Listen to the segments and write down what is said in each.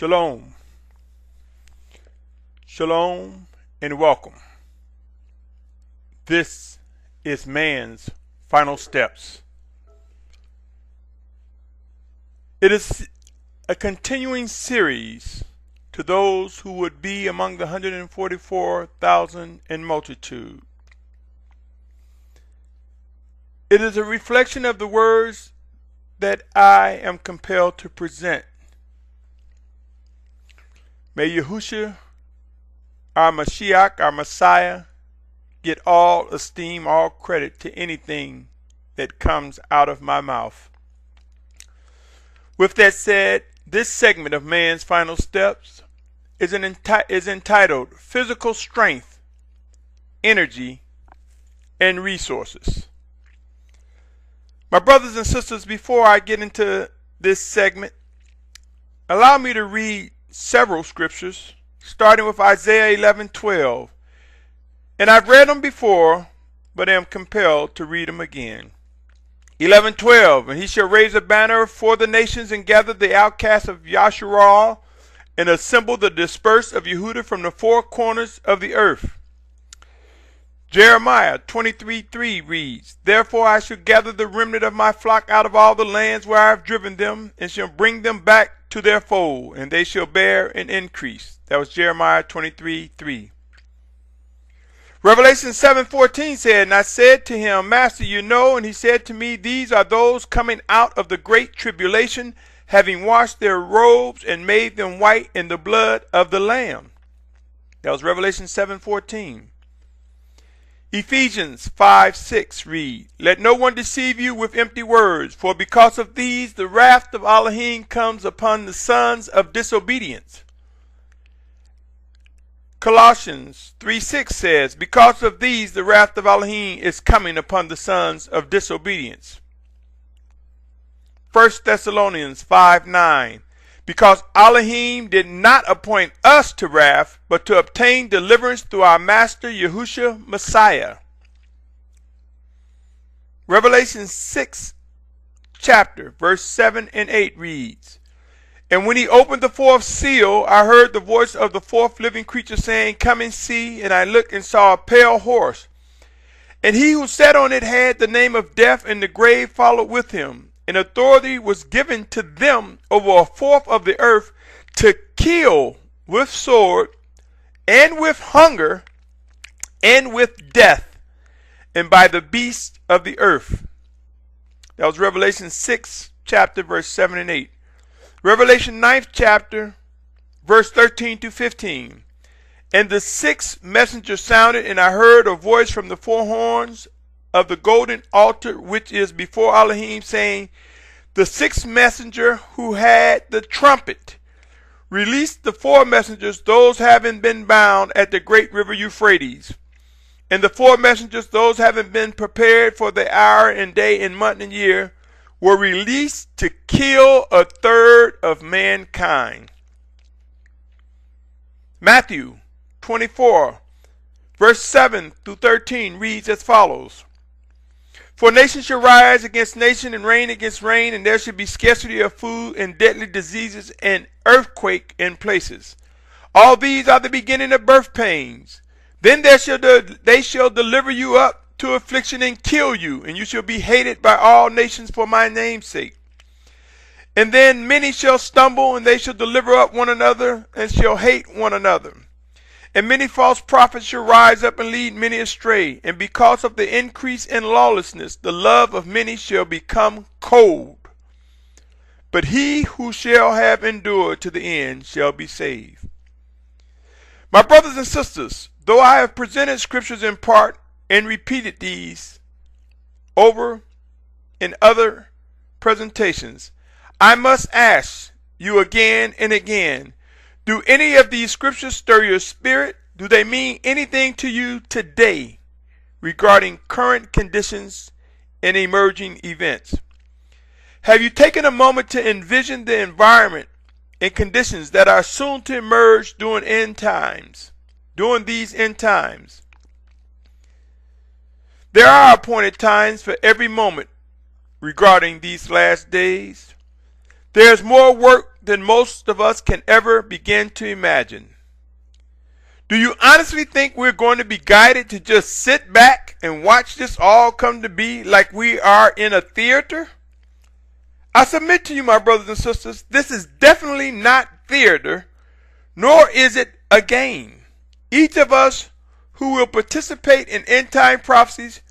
Shalom. Shalom and welcome. This is man's final steps. It is a continuing series to those who would be among the 144,000 in multitude. It is a reflection of the words that I am compelled to present. May Yahusha, our Mashiach, our Messiah, get all esteem, all credit to anything that comes out of my mouth. With that said, this segment of man's final steps is entitled Physical Strength, Energy, and Resources. My brothers and sisters, before I get into this segment, allow me to read several scriptures, starting with Isaiah 11:12. And I've read them before, but am compelled to read them again. 11:12, and he shall raise a banner for the nations and gather the outcasts of Yasharal and assemble the dispersed of Yehudah from the four corners of the earth. Jeremiah 23:3 reads, Therefore I shall gather the remnant of my flock out of all the lands where I have driven them, and shall bring them back to their fold, and they shall bear an increase. That was Jeremiah 23:3. Revelation 7:14 said, And I said to him, Master, you know, and he said to me, These are those coming out of the great tribulation, having washed their robes and made them white in the blood of the Lamb. That was Revelation 7:14. Ephesians 5:6 read, Let no one deceive you with empty words, for because of these the wrath of Elohim comes upon the sons of disobedience. Colossians 3:6 says, Because of these the wrath of Elohim is coming upon the sons of disobedience. 1 Thessalonians 5:9, Because Elohim did not appoint us to wrath, but to obtain deliverance through our Master Yahusha Messiah. Revelation 6 chapter, verse 7 and 8 reads, And when he opened the fourth seal, I heard the voice of the fourth living creature saying, Come and see. And I looked and saw a pale horse. And he who sat on it had the name of Death, and the grave followed with him. And authority was given to them over a fourth of the earth to kill with sword, and with hunger, and with death, and by the beasts of the earth. That was Revelation 6 chapter, verse 7 and 8. Revelation 9th chapter, verse 13 to 15. And the sixth messenger sounded, and I heard a voice from the four horns of the golden altar which is before Elohim, saying, The sixth messenger who had the trumpet released the four messengers, those having been bound at the great river Euphrates. And the four messengers, those having been prepared for the hour and day and month and year, were released to kill a third of mankind. Matthew 24, verse 7 through 13 reads as follows. For nation shall rise against nation, and reign against reign, and there shall be scarcity of food, and deadly diseases, and earthquake in places. All these are the beginning of birth pains. Then they shall deliver you up to affliction and kill you, and you shall be hated by all nations for my name's sake. And then many shall stumble, and they shall deliver up one another, and shall hate one another. And many false prophets shall rise up and lead many astray. And because of the increase in lawlessness, the love of many shall become cold. But he who shall have endured to the end shall be saved. My brothers and sisters, though I have presented scriptures in part and repeated these over in other presentations, I must ask you again and again, do any of these scriptures stir your spirit? Do they mean anything to you today regarding current conditions and emerging events? Have you taken a moment to envision the environment and conditions that are soon to emerge during these end times? There are appointed times for every moment regarding these last days. There is more work than most of us can ever begin to imagine. Do you honestly think we're going to be guided to just sit back and watch this all come to be like we are in a theater? I submit to you, my brothers and sisters, this is definitely not theater, nor is it a game. Each of us who will participate in end-time prophecies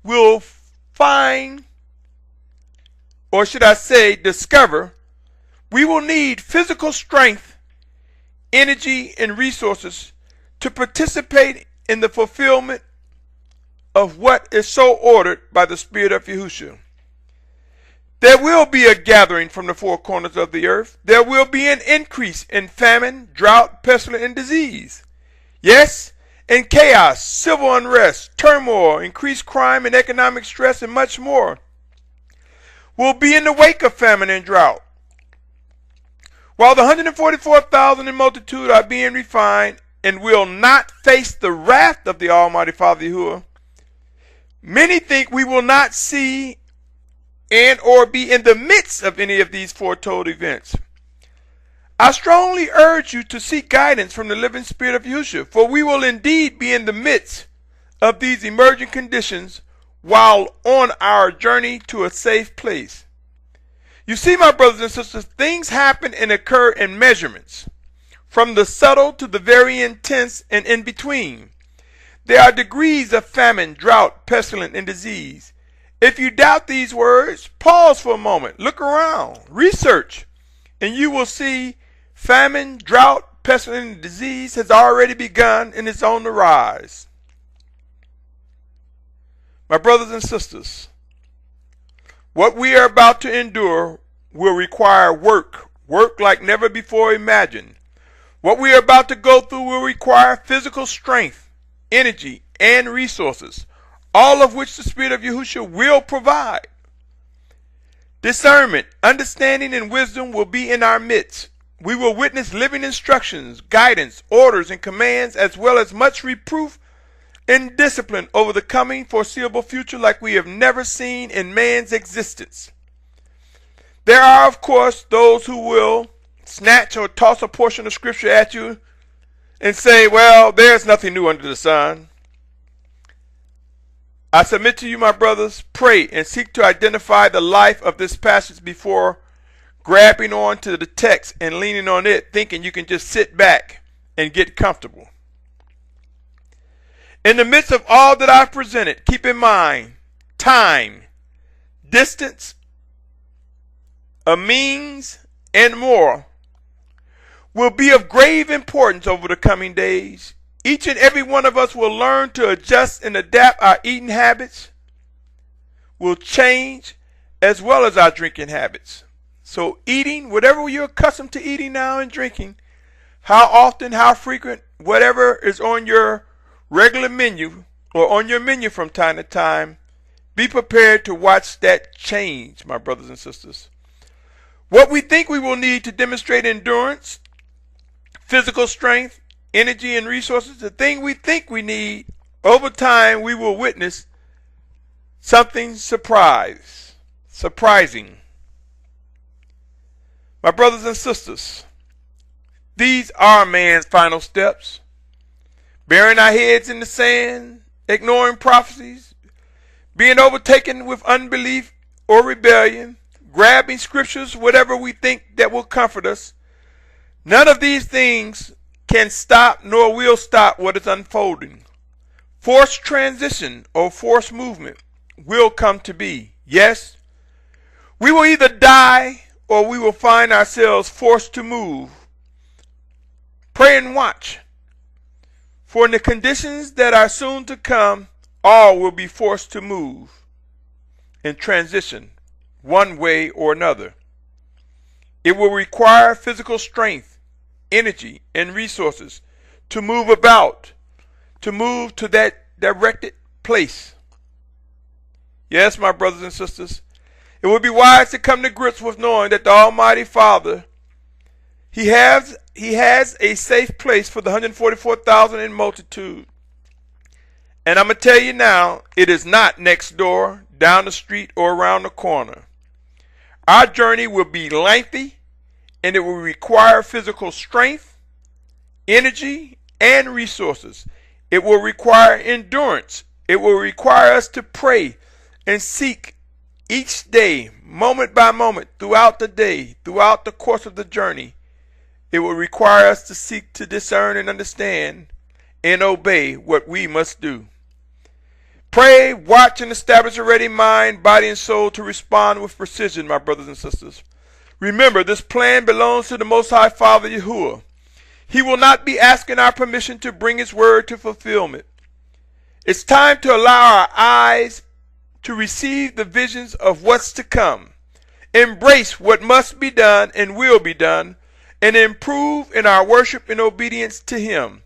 will find, or should I say, discover, we will need physical strength, energy, and resources to participate in the fulfillment of what is so ordered by the Spirit of Yahusha. There will be a gathering from the four corners of the earth. There will be an increase in famine, drought, pestilence, and disease. Yes, and chaos, civil unrest, turmoil, increased crime and economic stress, and much more will be in the wake of famine and drought. While the 144,000 in multitude are being refined and will not face the wrath of the Almighty Father Yahuwah, many think we will not see and or be in the midst of any of these foretold events. I strongly urge you to seek guidance from the living Spirit of Yahusha, for we will indeed be in the midst of these emerging conditions while on our journey to a safe place. You see, my brothers and sisters, things happen and occur in measurements, from the subtle to the very intense and in between. There are degrees of famine, drought, pestilence, and disease. If you doubt these words, pause for a moment, look around, research, and you will see famine, drought, pestilence, and disease has already begun and is on the rise. My brothers and sisters, what we are about to endure will require work like never before imagined. What we are about to go through will require physical strength, energy, and resources, all of which the Spirit of Yahusha will provide. Discernment, understanding, and wisdom will be in our midst. We will witness living instructions, guidance, orders, and commands, as well as much reproof and discipline over the coming foreseeable future like we have never seen in man's existence. There are, of course, those who will snatch or toss a portion of Scripture at you and say, well, there's nothing new under the sun. I submit to you, my brothers, pray and seek to identify the life of this passage before grabbing on to the text and leaning on it, thinking you can just sit back and get comfortable. In the midst of all that I've presented, keep in mind time, distance, a means, and more will be of grave importance over the coming days. Each and every one of us will learn to adjust and adapt our eating habits, will change, as well as our drinking habits. So eating, whatever you're accustomed to eating now and drinking, how often, how frequent, whatever is on your regular menu or on your menu from time to time, be prepared to watch that change, my brothers and sisters. What we think we will need to demonstrate endurance, physical strength, energy, and resources, the thing we think we need, over time we will witness something surprising. My brothers and sisters, these are man's final steps. Burying our heads in the sand, ignoring prophecies, being overtaken with unbelief or rebellion, grabbing scriptures, whatever we think that will comfort us. None of these things can stop nor will stop what is unfolding. Forced transition or forced movement will come to be. Yes, we will either die or we will find ourselves forced to move. Pray and watch. For in the conditions that are soon to come, all will be forced to move and transition one way or another. It will require physical strength, energy, and resources to move about, to move to that directed place. Yes, my brothers and sisters, it would be wise to come to grips with knowing that the Almighty Father, He has a safe place for the 144,000 in multitude. And I'm going to tell you now, it is not next door, down the street, or around the corner. Our journey will be lengthy, and it will require physical strength, energy, and resources. It will require endurance. It will require us to pray and seek each day, moment by moment, throughout the day, throughout the course of the journey. It will require us to seek to discern and understand and obey what we must do. Pray, watch, and establish a ready mind, body, and soul to respond with precision, my brothers and sisters. Remember, this plan belongs to the Most High Father Yahuwah. He will not be asking our permission to bring His word to fulfillment. It's time to allow our eyes to receive the visions of what's to come, embrace what must be done and will be done, and improve in our worship and obedience to Him.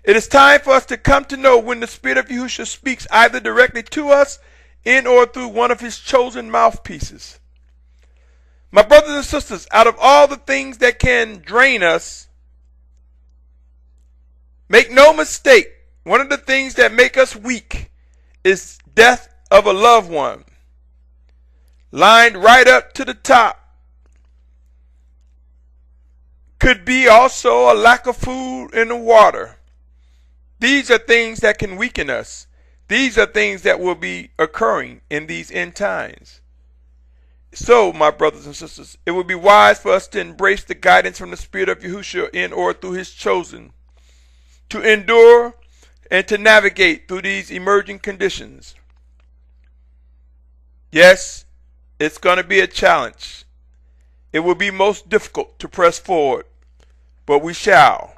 It is time for us to come to know when the Spirit of Yahusha speaks either directly to us in or through one of His chosen mouthpieces. My brothers and sisters, out of all the things that can drain us, make no mistake, one of the things that make us weak is death of a loved one. Lined right up to the top could be also a lack of food and water. These are things that can weaken us. These are things that will be occurring in these end times. So, my brothers and sisters, it would be wise for us to embrace the guidance from the Spirit of Yahusha in or through His chosen, to endure and to navigate through these emerging conditions. Yes, it's going to be a challenge. It will be most difficult to press forward, but we shall.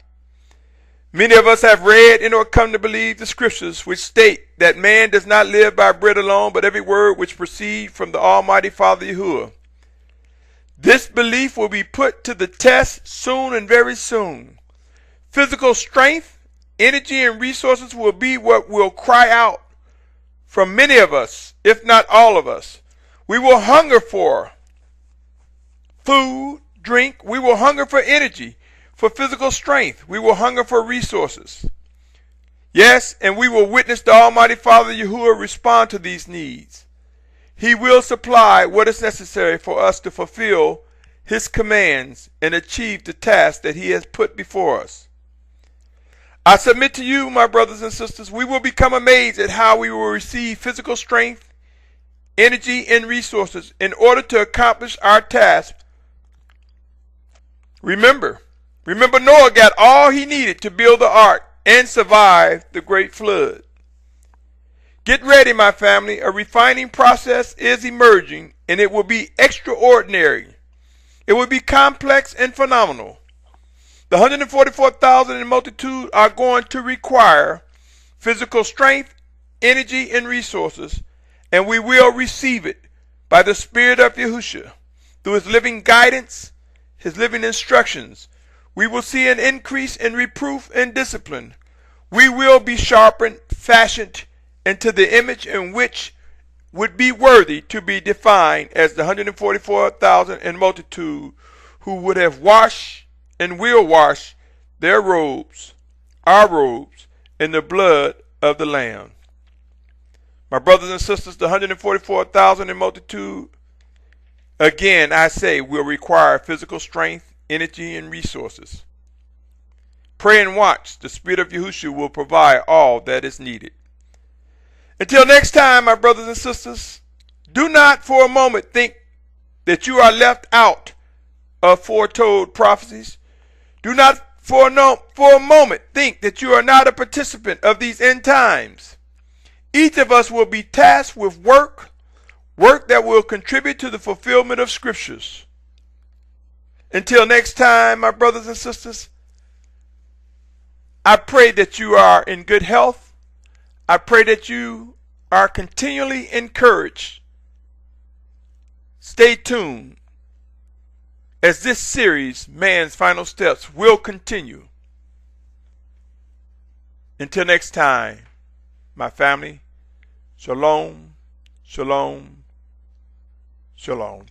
Many of us have read and or come to believe the scriptures which state that man does not live by bread alone, but every word which proceeds from the Almighty Father Yahuwah. This belief will be put to the test soon and very soon. Physical strength, energy, and resources will be what will cry out from many of us, if not all of us. We will hunger for food, drink. We will hunger for energy, for physical strength. We will hunger for resources. Yes, and we will witness the Almighty Father Yahuwah respond to these needs. He will supply what is necessary for us to fulfill His commands and achieve the task that He has put before us. I submit to you, my brothers and sisters, we will become amazed at how we will receive physical strength, energy, and resources in order to accomplish our task. Remember Noah got all he needed to build the ark and survive the great flood. Get ready, my family. A refining process is emerging, and it will be extraordinary. It will be complex and phenomenal. The 144,000 in multitude are going to require physical strength, energy, and resources, and we will receive it by the Spirit of Yahusha through His living guidance, His living instructions. We will see an increase in reproof and discipline. We will be sharpened, fashioned into the image in which would be worthy to be defined as the 144,000 in multitude who would have washed and will wash their robes, our robes, in the blood of the Lamb. My brothers and sisters, the 144,000 in multitude, again I say, will require physical strength, energy, and resources. Pray and watch. The Spirit of Yahusha will provide all that is needed. Until next time, my brothers and sisters, do not for a moment think that you are left out of foretold prophecies. Do not for a moment think that you are not a participant of these end times. Each of us will be tasked with work that will contribute to the fulfillment of scriptures. Until next time, my brothers and sisters, I pray that you are in good health. I pray that you are continually encouraged. Stay tuned as this series, Man's Final Steps, will continue. Until next time, my family, shalom, shalom, shalom.